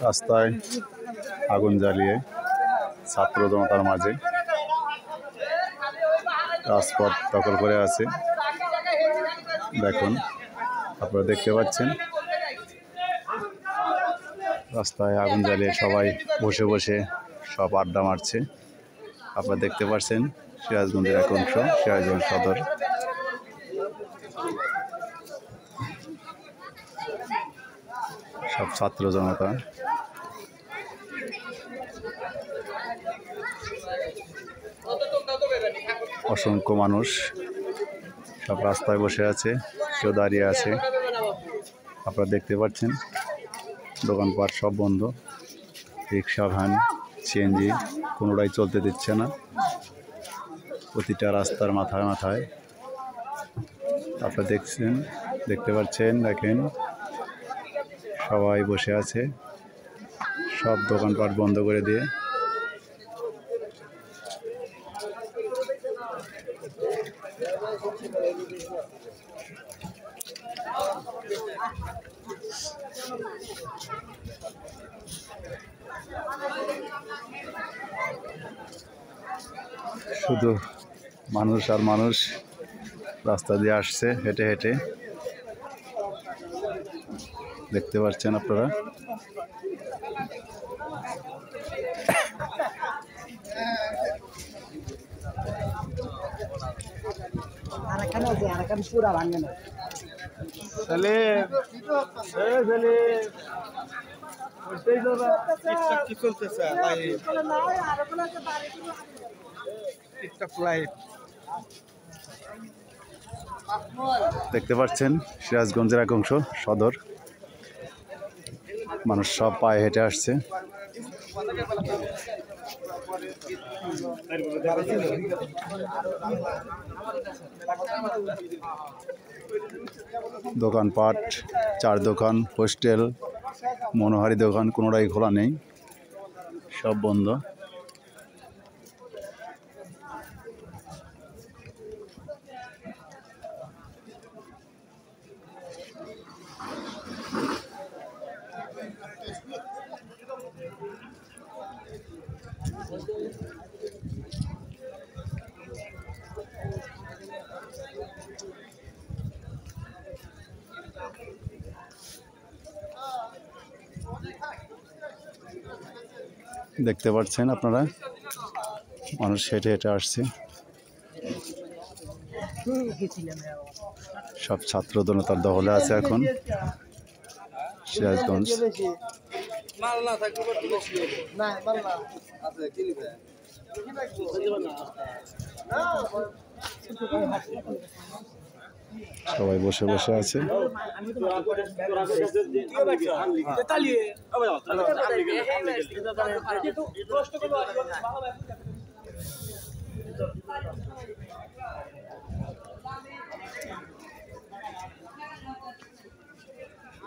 রাস্তায় আগুন জ্বালিয়ে ছাত্র জনতার মাঝে রাজপথ দখল করে আছে। দেখুন, আপনারা দেখতে পাচ্ছেন রাস্তায় আগুন জ্বালিয়ে সবাই বসে বসে সব আড্ডা মারছে। আপনারা দেখতে পাচ্ছেন সিরাজগঞ্জের এক অংশ, সিরাজগঞ্জ সদর। সব ছাত্র জনতা অসংখ্য মানুষ সব রাস্তায় বসে আছে, কেউ দাঁড়িয়ে আছে। আপনারা দেখতে পাচ্ছেন দোকানপাট সব বন্ধ, রিক্সা, ভ্যান, সিএনজি কোনোটাই চলতে দিচ্ছে না। প্রতিটা রাস্তার মাথায় মাথায় আপনারা দেখতে পাচ্ছেন, দেখেন সবাই বসে আছে, সব দোকানপাট বন্ধ করে দিয়ে। শুধু মানুষ আর মানুষ রাস্তা দিয়ে আসছে হেঁটে হেঁটে, দেখতে পাচ্ছেন আপনারা। দেখতে পাচ্ছেন সিরাজগঞ্জের এক অংশ সদর, মানুষ সব পায়ে হেঁটে আসছে। দোকানপাট, চার দোকান, হোস্টেল, মনোহারি দোকান কোনোটাই খোলা নেই, সব বন্ধ। দেখতে পাচ্ছেন আপনারা মানুষ হেঁটে হেঁটে আসছে, সব ছাত্র জনতার দখলে আছে এখন সিরাজগঞ্জ। সবাই বসে বসে আছে।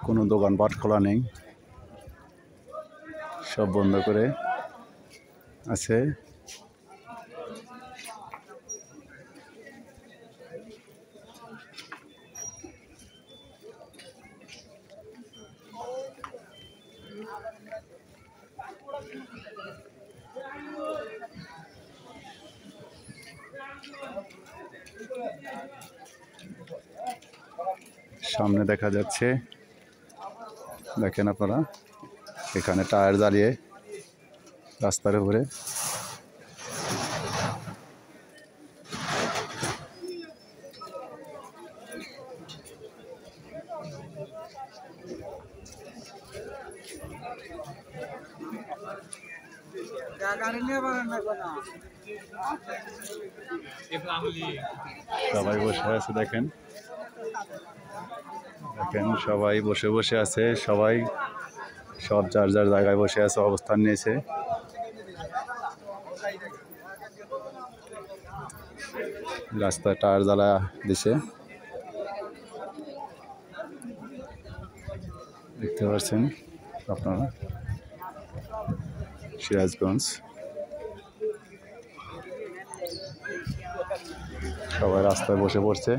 কোনো দোকানপাট খোলা নেই, সব বন্ধ করে আছে। সামনে দেখা যাচ্ছে, দেখেন আপনারা, এখানে টায়ার জ্বালিয়ে রাস্তার উপরে। সবাই বসে আছে, দেখেন দেখেন সবাই বসে বসে আছে, সবাই সব যার যার জায়গায় বসে আছে, অবস্থান নিয়েছে। রাস্তায় টায়ার জ্বালা দিছে, দেখতে পাচ্ছেন আপনারা সিরাজগঞ্জ। সবাই রাস্তায় বসে পড়ছে।